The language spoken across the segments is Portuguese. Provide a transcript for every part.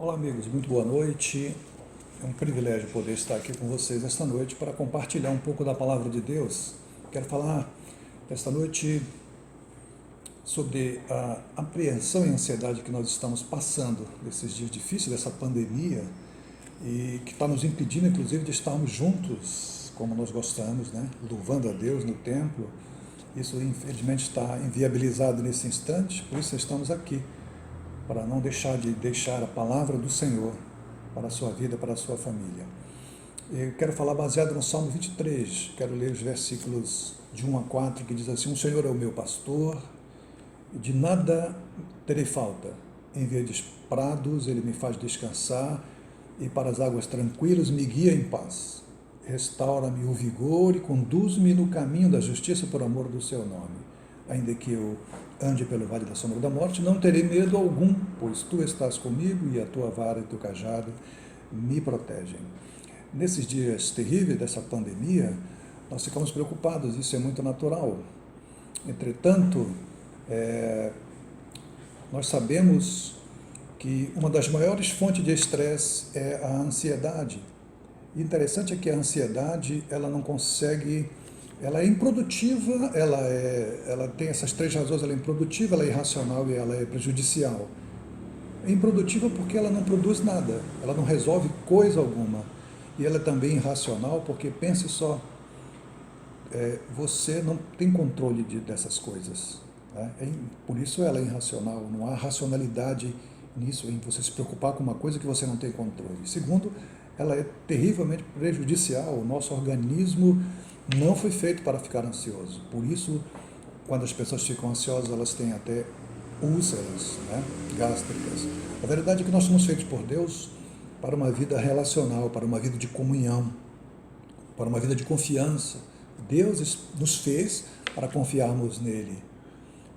Olá, amigos, muito boa noite. É um privilégio poder estar aqui com vocês esta noite para compartilhar um pouco da palavra de Deus. Quero falar esta noite sobre a apreensão e ansiedade que nós estamos passando nesses dias difíceis dessa pandemia e que está nos impedindo, inclusive, de estarmos juntos como nós gostamos, né? Louvando a Deus no templo. Isso, infelizmente, está inviabilizado nesse instante, por isso estamos aqui, para não deixar a palavra do Senhor para a sua vida, para a sua família. Eu quero falar baseado no Salmo 23, quero ler os versículos de 1 a 4, que diz assim: O Senhor é o meu pastor, de nada terei falta. Em verdes prados ele me faz descansar, e para as águas tranquilas me guia em paz. Restaura-me o vigor e conduz-me no caminho da justiça por amor do seu nome. Ainda que eu ande pelo vale da sombra da morte, não terei medo algum, pois tu estás comigo e a tua vara e teu cajado me protegem. Nesses dias terríveis dessa pandemia, nós ficamos preocupados, isso é muito natural. Entretanto, nós sabemos que uma das maiores fontes de estresse é a ansiedade. E interessante é que a ansiedade, ela não consegue, ela é improdutiva, ela tem essas três razões: ela é improdutiva, ela é irracional e ela é prejudicial. É improdutiva porque ela não produz nada, ela não resolve coisa alguma. E ela é também irracional porque, pense só, você não tem controle dessas coisas. Né? Por isso ela é irracional, não há racionalidade nisso, em você se preocupar com uma coisa que você não tem controle. Segundo, ela é terrivelmente prejudicial. O nosso organismo não foi feito para ficar ansioso. Por isso, quando as pessoas ficam ansiosas, elas têm até úlceras, né, gástricas. A verdade é que nós somos feitos por Deus para uma vida relacional, para uma vida de comunhão, para uma vida de confiança. Deus nos fez para confiarmos nele.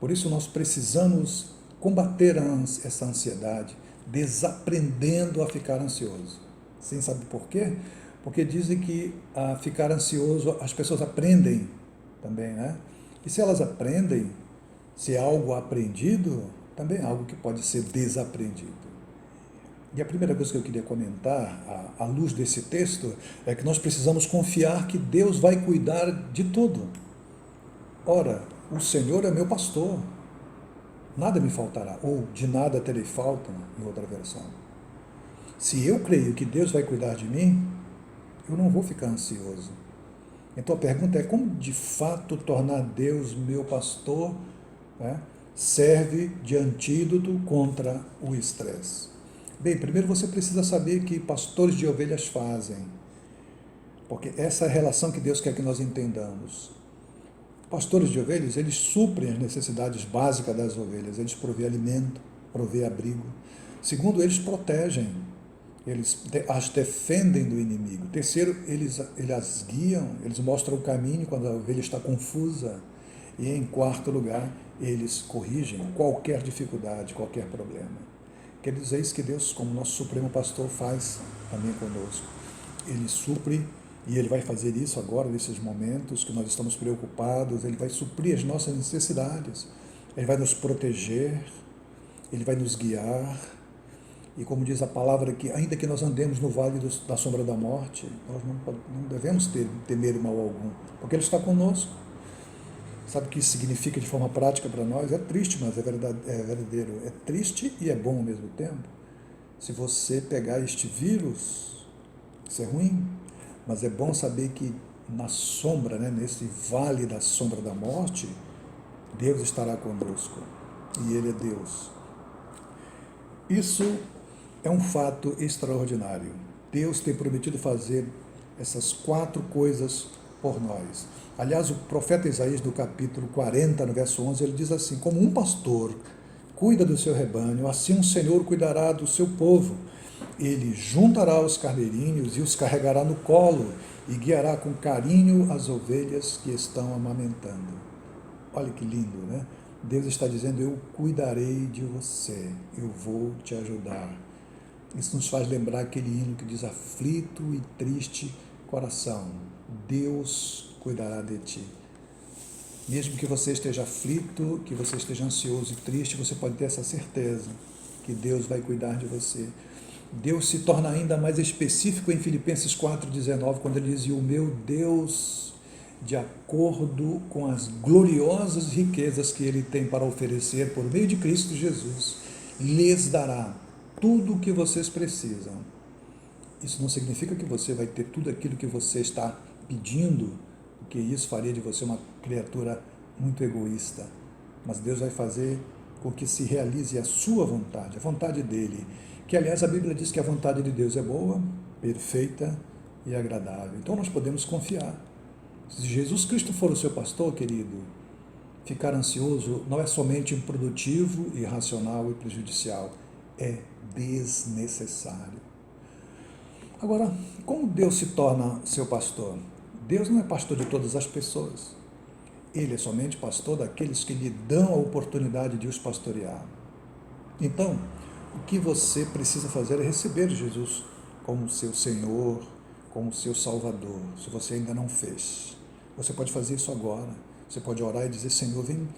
Por isso nós precisamos combater essa ansiedade, desaprendendo a ficar ansioso. Sim, sabe por quê? Porque dizem que a ficar ansioso as pessoas aprendem também, né? E se elas aprendem, se é algo aprendido, também é algo que pode ser desaprendido. E a primeira coisa que eu queria comentar, à luz desse texto, é que nós precisamos confiar que Deus vai cuidar de tudo. Ora, o Senhor é meu pastor, nada me faltará, ou de nada terei falta, em outra versão. Se eu creio que Deus vai cuidar de mim, eu não vou ficar ansioso. Então a pergunta é: como de fato tornar Deus meu pastor, né, serve de antídoto contra o estresse? Bem, primeiro você precisa saber que pastores de ovelhas fazem, porque essa é a relação que Deus quer que nós entendamos. Pastores de ovelhas, eles suprem as necessidades básicas das ovelhas, eles provêem alimento, provêem abrigo. Segundo, eles protegem, eles as defendem do inimigo. Terceiro, eles as guiam, eles mostram o caminho quando a ovelha está confusa. E em quarto lugar, eles corrigem qualquer dificuldade, qualquer problema. Quer dizer isso que Deus, como nosso supremo pastor, faz também conosco. Ele supre, e Ele vai fazer isso agora, nesses momentos que nós estamos preocupados. Ele vai suprir as nossas necessidades, Ele vai nos proteger, Ele vai nos guiar. E como diz a palavra, que ainda que nós andemos no vale da sombra da morte, nós não devemos temer mal algum, porque Ele está conosco. Sabe o que isso significa de forma prática para nós? É triste, mas é verdadeiro. É triste e é bom ao mesmo tempo. Se você pegar este vírus, isso é ruim, mas é bom saber que na sombra, né, nesse vale da sombra da morte, Deus estará conosco. E Ele é Deus. Isso é um fato extraordinário. Deus tem prometido fazer essas 4 coisas por nós. Aliás, o profeta Isaías, no capítulo 40, no verso 11, ele diz assim: como um pastor cuida do seu rebanho, assim um Senhor cuidará do seu povo. Ele juntará os carneirinhos e os carregará no colo e guiará com carinho as ovelhas que estão amamentando. Olha que lindo, né? Deus está dizendo: eu cuidarei de você, eu vou te ajudar. Isso nos faz lembrar aquele hino que diz: aflito e triste coração, Deus cuidará de ti. Mesmo que você esteja aflito, que você esteja ansioso e triste, você pode ter essa certeza que Deus vai cuidar de você. Deus se torna ainda mais específico em Filipenses 4,19, quando ele diz: "E o meu Deus, de acordo com as gloriosas riquezas que ele tem para oferecer por meio de Cristo Jesus, lhes dará tudo o que vocês precisam." Isso não significa que você vai ter tudo aquilo que você está pedindo, porque isso faria de você uma criatura muito egoísta. Mas Deus vai fazer com que se realize a sua vontade, a vontade dele, que aliás a Bíblia diz que a vontade de Deus é boa, perfeita e agradável. Então nós podemos confiar. Se Jesus Cristo for o seu pastor, querido, ficar ansioso não é somente improdutivo, irracional e prejudicial, é desnecessário. Agora, como Deus se torna seu pastor? Deus não é pastor de todas as pessoas. Ele é somente pastor daqueles que lhe dão a oportunidade de os pastorear. Então, o que você precisa fazer é receber Jesus como seu Senhor, como seu Salvador, se você ainda não fez. Você pode fazer isso agora. Você pode orar e dizer: Senhor, vem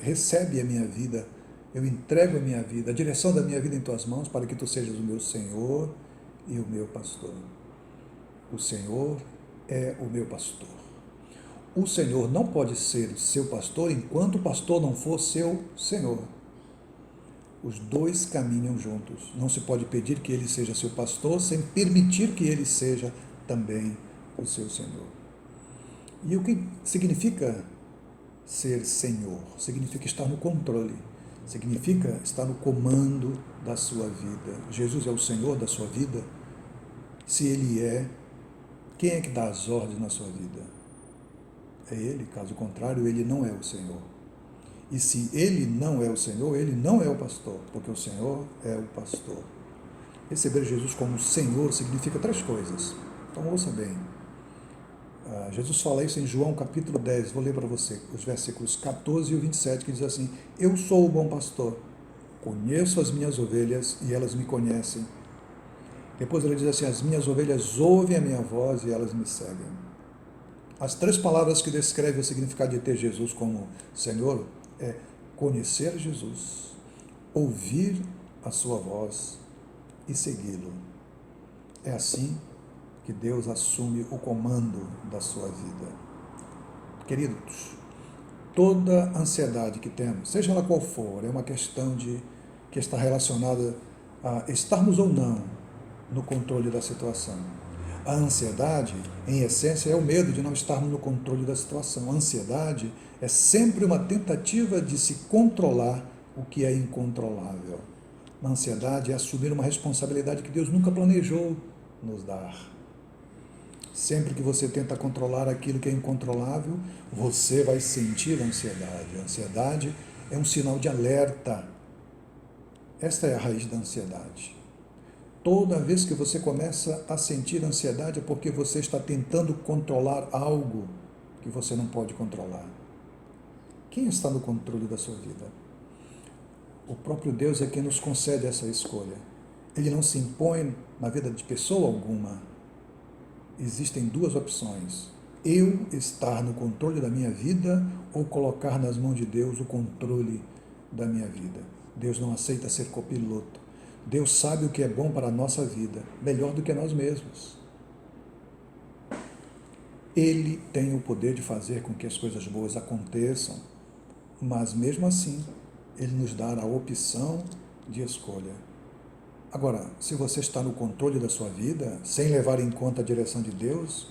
recebe a minha vida, eu entrego a minha vida, a direção da minha vida em tuas mãos, para que tu sejas o meu Senhor e o meu pastor. O Senhor é o meu pastor. O Senhor não pode ser seu pastor enquanto o pastor não for seu Senhor. Os dois caminham juntos. Não se pode pedir que ele seja seu pastor sem permitir que ele seja também o seu Senhor. E o que significa ser Senhor? Significa estar no controle. Significa estar no comando da sua vida. Jesus é o Senhor da sua vida? Se Ele é, quem é que dá as ordens na sua vida? É Ele, caso contrário, Ele não é o Senhor. E se Ele não é o Senhor, Ele não é o pastor, porque o Senhor é o pastor. Receber Jesus como Senhor significa 3 coisas. Então ouça bem. Jesus fala isso em João capítulo 10, vou ler para você, os versículos 14 e 27, que diz assim: Eu sou o bom pastor, conheço as minhas ovelhas e elas me conhecem. Depois ele diz assim: as minhas ovelhas ouvem a minha voz e elas me seguem. As 3 palavras que descrevem o significado de ter Jesus como Senhor é conhecer Jesus, ouvir a sua voz e segui-lo. É assim que Deus assume o comando da sua vida. Queridos, toda ansiedade que temos, seja ela qual for, é uma questão que está relacionada a estarmos ou não no controle da situação. A ansiedade, em essência, é o medo de não estarmos no controle da situação. A ansiedade é sempre uma tentativa de se controlar o que é incontrolável. A ansiedade é assumir uma responsabilidade que Deus nunca planejou nos dar. Sempre que você tenta controlar aquilo que é incontrolável, você vai sentir ansiedade. A ansiedade é um sinal de alerta. Esta é a raiz da ansiedade. Toda vez que você começa a sentir ansiedade é porque você está tentando controlar algo que você não pode controlar. Quem está no controle da sua vida? O próprio Deus é quem nos concede essa escolha. Ele não se impõe na vida de pessoa alguma. Existem 2 opções: eu estar no controle da minha vida ou colocar nas mãos de Deus o controle da minha vida. Deus não aceita ser copiloto. Deus sabe o que é bom para a nossa vida, melhor do que nós mesmos. Ele tem o poder de fazer com que as coisas boas aconteçam, mas mesmo assim, Ele nos dá a opção de escolha. Agora, se você está no controle da sua vida, sem levar em conta a direção de Deus,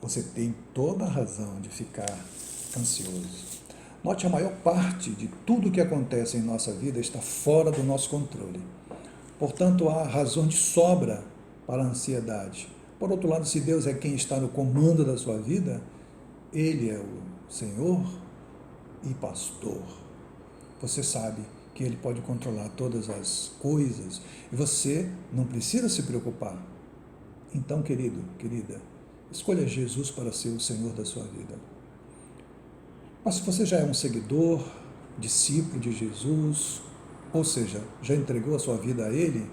você tem toda a razão de ficar ansioso. Note, a maior parte de tudo que acontece em nossa vida está fora do nosso controle. Portanto, há razão de sobra para a ansiedade. Por outro lado, se Deus é quem está no comando da sua vida, Ele é o Senhor e pastor. Você sabe que Ele pode controlar todas as coisas e você não precisa se preocupar. Então, querido, querida, escolha Jesus para ser o Senhor da sua vida. Mas se você já é um seguidor, discípulo de Jesus, ou seja, já entregou a sua vida a Ele,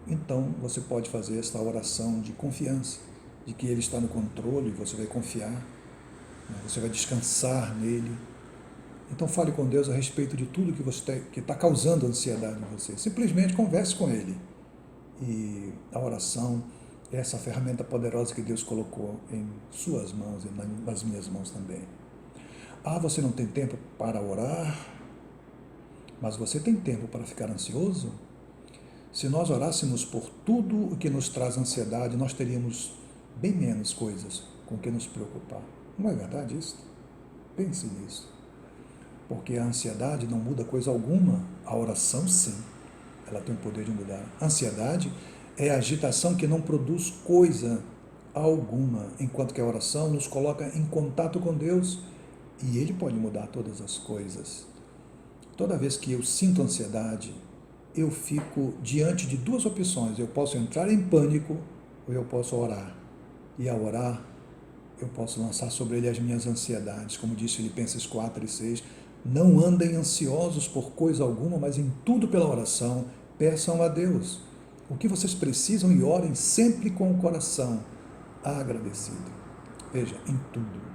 então você pode fazer esta oração de confiança, de que Ele está no controle e você vai confiar, você vai descansar nele. Então fale com Deus a respeito de tudo que está causando ansiedade em você. Simplesmente converse com Ele. E a oração é essa ferramenta poderosa que Deus colocou em suas mãos e nas minhas mãos também. Ah, você não tem tempo para orar, mas você tem tempo para ficar ansioso? Se nós orássemos por tudo o que nos traz ansiedade, nós teríamos bem menos coisas com que nos preocupar. Não é verdade isso? Pense nisso. Porque a ansiedade não muda coisa alguma, a oração sim, ela tem o poder de mudar. A ansiedade é a agitação que não produz coisa alguma, enquanto que a oração nos coloca em contato com Deus e Ele pode mudar todas as coisas. Toda vez que eu sinto ansiedade, eu fico diante de duas opções. Eu posso entrar em pânico ou eu posso orar. E ao orar, eu posso lançar sobre ele as minhas ansiedades. Como diz Filipenses 4 e 6, não andem ansiosos por coisa alguma, mas em tudo pela oração, peçam a Deus o que vocês precisam e orem sempre com o coração agradecido. Veja, em tudo.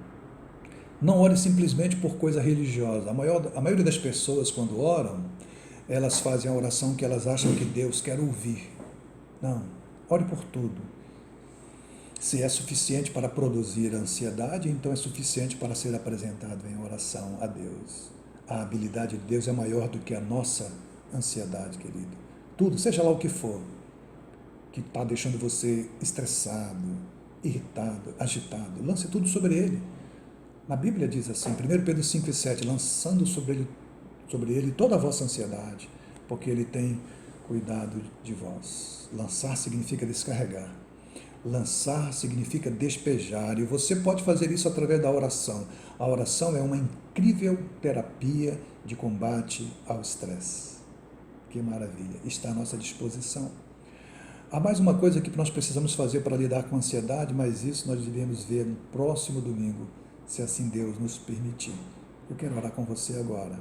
Não ore simplesmente por coisa religiosa. A maioria das pessoas, quando oram, elas fazem a oração que elas acham que Deus quer ouvir. Não, ore por tudo. Se é suficiente para produzir ansiedade, então é suficiente para ser apresentado em oração a Deus. A habilidade de Deus é maior do que a nossa ansiedade, querido. Tudo, seja lá o que for, que está deixando você estressado, irritado, agitado, lance tudo sobre Ele. Na Bíblia diz assim, 1 Pedro 5 e 7, lançando sobre ele toda a vossa ansiedade, porque Ele tem cuidado de vós. Lançar significa descarregar. Lançar significa despejar, e você pode fazer isso através da oração. A oração é uma incrível terapia de combate ao estresse. Que maravilha! Está à nossa disposição. Há mais uma coisa que nós precisamos fazer para lidar com a ansiedade, mas isso nós devemos ver no próximo domingo, se assim Deus nos permitir. Eu quero orar com você agora.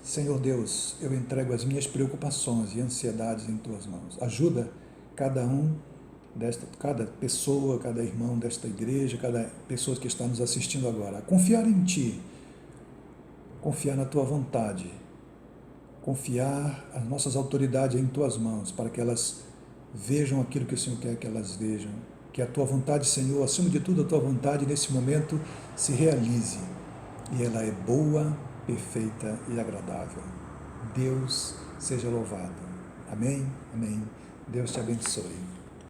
Senhor Deus, eu entrego as minhas preocupações e ansiedades em Tuas mãos. Ajuda cada pessoa, cada irmão desta igreja, cada pessoa que está nos assistindo agora, a confiar em Ti, confiar na Tua vontade, confiar as nossas autoridades em Tuas mãos, para que elas vejam aquilo que o Senhor quer que elas vejam, que a Tua vontade, Senhor, acima de tudo a Tua vontade nesse momento se realize, e ela é boa, perfeita e agradável. Deus seja louvado. Amém? Amém. Deus te abençoe.